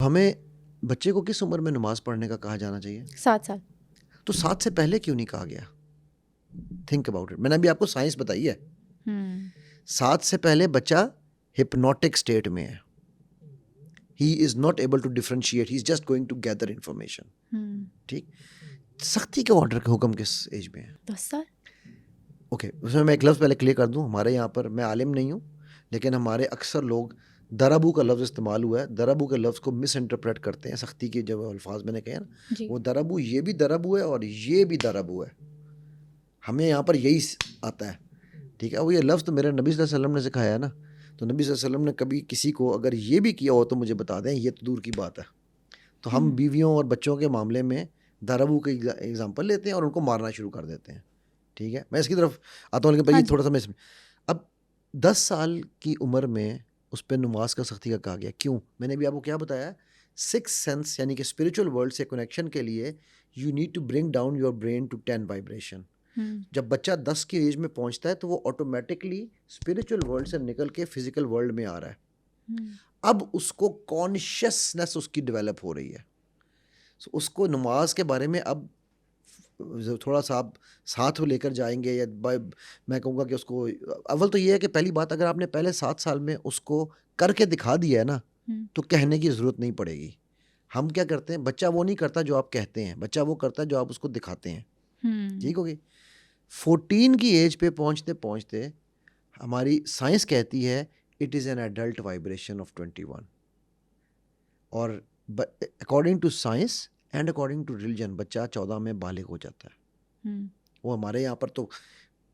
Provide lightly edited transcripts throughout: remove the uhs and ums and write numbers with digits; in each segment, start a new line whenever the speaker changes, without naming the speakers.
ہمیں بچے کو کس عمر میں نماز پڑھنے کا کہا جانا چاہیے؟
7 سال.
تو 7 سے پہلے کیوں نہیں کہا گیا؟ Think about it. میں نے ابھی آپ کو سائنس بتائی ہے. 7 سے پہلے بچہ ہپنوٹک اسٹیٹ میں ہے. He is not able to differentiate, he is just going to gather information. ٹھیک. سختی کا آرڈر کا حکم کس ایج میں ہے؟
10 سال.
اوکے, اس میں ایک لفظ پہلے کلیئر کر دوں. ہمارے یہاں پر, میں عالم نہیں ہوں, لیکن ہمارے اکثر لوگ دربو کا لفظ استعمال ہوا ہے, دربو کے لفظ کو مس انٹرپریٹ کرتے ہیں. سختی کے جب الفاظ میں نے کہے نا, وہ دربو یہ بھی دربو ہے اور یہ بھی دربو ہے. ہمیں یہاں پر یہی آتا ہے. ٹھیک ہے. وہ یہ لفظ تو میرے نبی صلی اللہ علیہ وسلم نے سکھایا ہے نا, تو نبی صلی اللہ علیہ وسلم نے کبھی کسی کو اگر یہ بھی کیا ہو تو مجھے بتا دیں, یہ تو دور کی بات ہے. تو ہم بیویوں اور بچوں کے معاملے میں دربو کی ایگزامپل لیتے ہیں اور ان کو مارنا شروع کر دیتے ہیں. ٹھیک ہے, میں اس کی طرف آتا ہوں, لیکن تھوڑا سا میں اس میں اب 10 سال کی عمر میں اس پہ نماز کا سختی کا کہا گیا. کیوں؟ میں نے بھی آپ کو کیا بتایا, 6 سینس یعنی کہ اسپریچول ورلڈ سے کنیکشن کے لیے you need to bring down your brain to 10 vibration. جب بچہ 10 کی ایج میں پہنچتا ہے تو وہ آٹومیٹکلی اسپریچول ورلڈ سے نکل کے فزیکل ورلڈ میں آ رہا ہے. اب اس کو کانشیسنیس اس کی ڈیولپ ہو رہی ہے. اس کو نماز کے بارے میں اب تھوڑا سا آپ ساتھ لے کر جائیں گے, یا میں کہوں گا کہ اس کو اول تو یہ ہے کہ پہلی بات, اگر آپ نے پہلے 7 سال میں اس کو کر کے دکھا دیا ہے نا, تو کہنے کی ضرورت نہیں پڑے گی. ہم کیا کرتے ہیں, بچہ وہ نہیں کرتا جو آپ کہتے ہیں, بچہ وہ کرتا ہے جو آپ اس کو دکھاتے ہیں. ٹھیک ہوگی. 14 کی ایج پہ پہنچتے پہنچتے ہماری سائنس کہتی ہے it is an adult vibration of 21. اور according to science and according to religion بچہ 14 میں بالغ ہو جاتا ہے. وہ ہمارے یہاں پر تو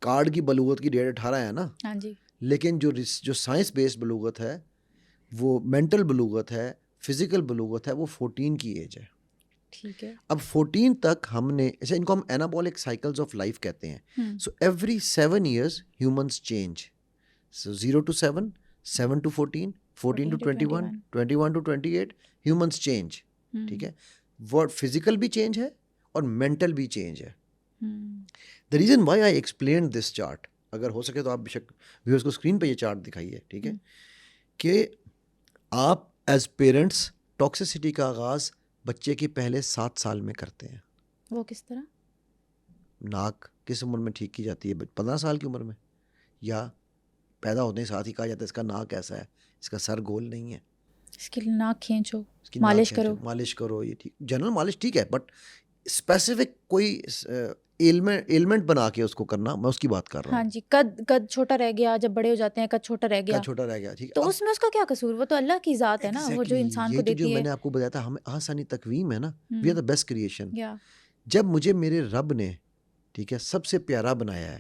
کارڈ کی بلوغت کی ڈیٹ 18 ہے نا, لیکن جو سائنس بیسڈ بلوغت ہے, وہ مینٹل بلوغت ہے, فزیکل بلوغت ہے, وہ 14 کی ایج ہے.
ٹھیک ہے.
اب 14 تک ہم نے, ان کو ہم اینابولک سائیکلز آف لائف کہتے ہیں. So every 7 years humans change. So 0 to 7, 7 to 14, 14 to 21, 21 to 28 humans change. ٹھیک ہے. ورڈ فزیکل بھی چینج ہے اور مینٹل بھی چینج ہے. The reason why I explain this chart, اگر ہو سکے تو آپ بے شک ویورز کو اسکرین پہ یہ چارٹ دکھائیے. ٹھیک ہے, کہ آپ ایز پیرنٹس ٹاکسیسٹی کا آغاز بچے کے پہلے 7 سال میں کرتے ہیں.
وہ کس طرح؟
ناک کس عمر میں ٹھیک کی جاتی ہے؟ 15 سال کی عمر میں, یا پیدا ہونے کے ساتھ ہی کہا جاتا ہے اس کا ناک ایسا ہے, اس کا سر گول نہیں ہے,
اس کی ناک کھینچو, مالش
کرو. یہ ٹھیک, جنرل مالش ٹھیک ہے, بٹ اسپیسیفک کوئی ایلمنٹ بنا کے اس کو کرنا, میں اس کی بات کر رہا ہوں.
ہاں جی. قد چھوٹا رہ گیا, جب بڑے ہو جاتے ہیں قد چھوٹا رہ گیا.
ٹھیک ہے,
تو اس میں اس کا کیا قصور؟ وہ تو اللہ کی ذات ہے نا, وہ جو انسان کو دیتی ہے.
جو میں نے آپ کو بتایا تھا, ہمیں آسانی تقویم ہے نا, we are the best creation. جب مجھے میرے رب نے, ٹھیک ہے, سب سے پیارا بنایا ہے,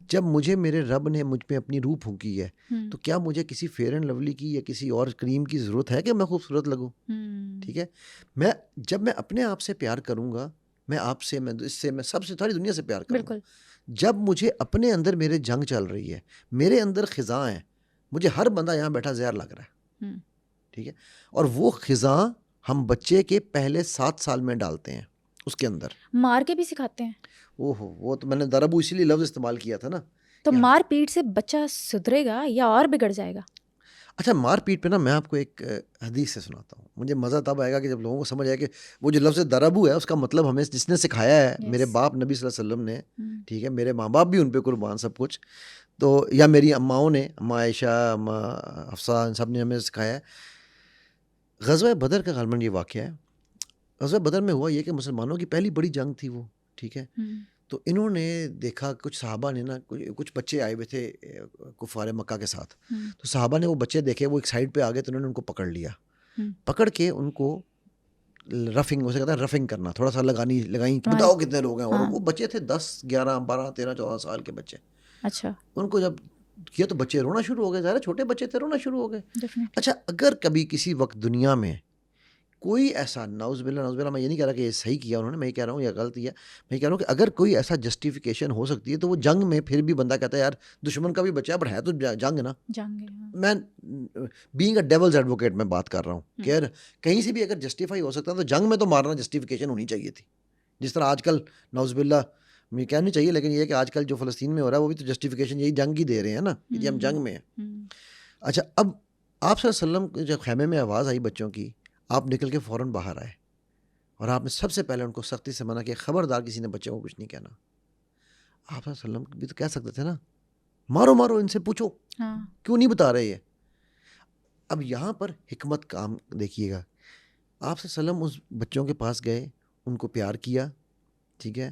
جب مجھے میرے رب نے مجھ پہ اپنی روح پھونکی ہے, تو کیا مجھے کسی فیئر اینڈ لولی کی یا کسی اور کریم کی ضرورت ہے کہ میں خوبصورت لگوں؟ ٹھیک ہے. جب میں اپنے آپ سے پیار کروں گا, میں آپ سے, میں اس سے, میں سب سے, ساری دنیا سے پیار کروں گا. جب مجھے اپنے اندر میرے جنگ چل رہی ہے, میرے اندر خزاں ہے, مجھے ہر بندہ یہاں بیٹھا زہر لگ رہا ہے. ٹھیک ہے. اور وہ خزاں ہم بچے کے پہلے 7 سال میں ڈالتے ہیں, اس کے اندر
مار کے بھی سکھاتے ہیں.
وہ تو میں نے دربو اسی لیے لفظ استعمال کیا تھا نا.
تو مار پیٹ سے بچہ سدھرے گا یا اور بگڑ جائے گا؟
اچھا, مار پیٹ پہ نا میں آپ کو ایک حدیث سے سناتا ہوں. مجھے مزہ تب آئے گا کہ جب لوگوں کو سمجھ آئے کہ وہ جو لفظ دربو ہے اس کا مطلب ہمیں جس نے سکھایا ہے, میرے باپ نبی صلی اللہ علیہ وسلم نے, ٹھیک ہے, میرے ماں باپ بھی ان پہ قربان سب کچھ, تو یا میری اماؤں نے, اماں عائشہ, اماں حفصہ, سب نے ہمیں سکھایا ہے. غزوہ بدر کا غالباً یہ واقعہ ہے. غزوہ بدر میں ہوا یہ کہ مسلمانوں کی پہلی بڑی جنگ تھی وہ. ٹھیک ہے. تو انہوں نے دیکھا, کچھ صحابہ نے نا, کچھ بچے آئے ہوئے تھے کفار مکہ کے ساتھ, تو صحابہ نے وہ بچے دیکھے, وہ ایک سائڈ پہ آ گئے, تو انہوں نے ان کو پکڑ لیا. پکڑ کے ان کو رفنگ, اسے کہتا ہے رفنگ کرنا, تھوڑا سا لگائیں, بتاؤ کتنے لوگ ہیں. اور وہ بچے تھے 10, 11, 12, 13, 14 سال کے بچے.
اچھا.
ان کو جب کیا تو بچے رونا شروع ہو گئے, ظاہر چھوٹے بچے تھے, رونا شروع ہو گئے. اچھا, اگر کبھی کسی وقت دنیا میں کوئی ایسا, نعوذ باللہ, میں یہ نہیں کہہ رہا کہ یہ صحیح کیا انہوں نے, میں یہ کہہ رہا ہوں یہ غلط کیا, میں یہ کہہ رہا ہوں کہ اگر کوئی ایسا جسٹیفیکیشن ہو سکتی ہے تو وہ جنگ میں پھر بھی بندہ کہتا ہے یار دشمن کا بھی بچہ ہے, پر ہے تو جنگ نا. میں بینگ اے ڈیولز ایڈوکیٹ میں بات کر رہا ہوں کہ یار کہیں سے بھی اگر جسٹیفائی ہو سکتا ہے تو جنگ میں تو مارنا جسٹیفیکیشن ہونی چاہیے تھی. جس طرح آج کل نعوذ باللہ میں کہنا نہیں چاہیے, لیکن یہ کہ آج کل جو فلسطین میں ہو رہا ہے وہ بھی تو جسٹیفیکیشن یہی جنگ کی دے رہے ہیں نا, کہ جی ہم جنگ میں ہیں. اچھا, اب آپ صلی اللہ علیہ وسلم جب خیمے میں آواز آئی بچوں کی, آپ نکل کے فوراً باہر آئے اور آپ نے سب سے پہلے ان کو سختی سے منع کیا خبردار کسی نے بچے کو کچھ نہیں کہنا. آپ صلی اللہ علیہ وسلم بھی تو کہہ سکتے تھے نا مارو مارو ان سے پوچھو
ہاں
کیوں نہیں بتا رہے یہ. اب یہاں پر حکمت کام دیکھیے گا. آپ صلی اللہ علیہ وسلم اس بچوں کے پاس گئے, ان کو پیار کیا, ٹھیک ہے,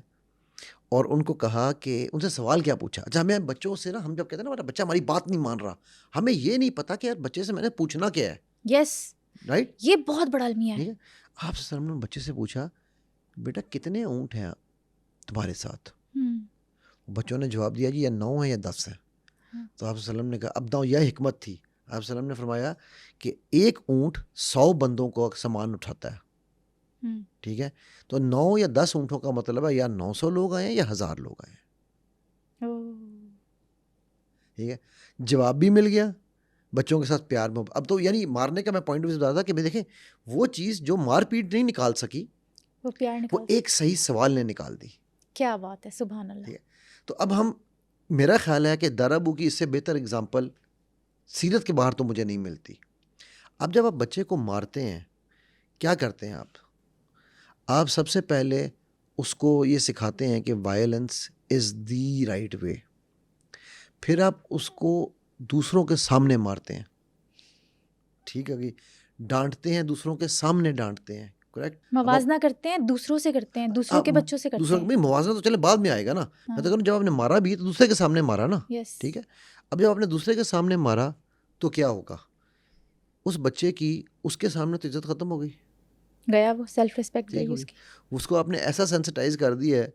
اور ان کو کہا کہ ان سے سوال کیا پوچھا. اچھا ہمیں بچوں سے نا, ہم جب کہتے ہیں نا ہمارا بچہ ہماری بات نہیں مان رہا, ہمیں یہ نہیں پتا کہ یار بچے سے میں نے پوچھنا کیا ہے.
یس
رائٹ,
یہ بہت بڑا المیہ
ٹھیک
ہے.
ہے. آپ صلی اللہ علیہ وسلم نے بچے سے پوچھا بیٹا کتنے اونٹ ہیں تمہارے ساتھ. بچوں نے جواب دیا جی یا 9 ہیں یا 10 ہیں. تو آپ صلی اللہ علیہ وسلم نے کہا اب داؤ یہ حکمت تھی. آپ صلی اللہ علیہ وسلم نے فرمایا کہ ایک اونٹ 100 بندوں کو سامان اٹھاتا ہے, ٹھیک ہے, تو 9 یا 10 اونٹوں کا مطلب ہے یا 900 لوگ آئے ہیں یا 1000 لوگ آئے ہیں. ٹھیک ہے, جواب بھی مل گیا, بچوں کے ساتھ پیار میں. اب تو یعنی مارنے کا میں پوائنٹ بھی بتا تھا کہ دیکھیں وہ چیز جو مار پیٹ نہیں نکال سکی
وہ پیار
وہ
نکال.
ایک صحیح سوال نے نکال دی.
کیا بات ہے, سبحان اللہ.
ٹھیک ہے, تو اب ہم, میرا خیال ہے کہ درابو کی اس سے بہتر اگزامپل سیرت کے باہر تو مجھے نہیں ملتی. اب جب آپ بچے کو مارتے ہیں کیا کرتے ہیں آپ سب سے پہلے اس کو یہ سکھاتے ہیں کہ violence is the right way. پھر آپ اس کو دوسروں کے سامنے مارتے ہیں, ٹھیک ہے, ڈانٹتے ہیں دوسروں کے سامنے ڈانٹتے ہیں, کریکٹ.
موازنہ کرتے ہیں دوسروں سے, کرتے ہیں دوسروں کے بچوں سے, کرتے
دوسروں
ہیں.
موازنہ تو چلے بعد میں آئے گا نا. میں تو کہوں جب آپ نے مارا بھی تو دوسرے کے سامنے مارا نا.
یس
ٹھیک ہے, اب جب آپ نے دوسرے کے سامنے مارا تو کیا ہوگا, اس بچے کی اس کے سامنے تو عزت ختم ہو گئی,
گیا, وہ سیلف ریسپیکٹ گئی اس کی.
اس کو آپ نے ایسا سینسٹائز کر دیا ہے,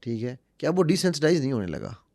ٹھیک ہے, کہ اب وہ ڈی سینسٹائز نہیں ہونے لگا.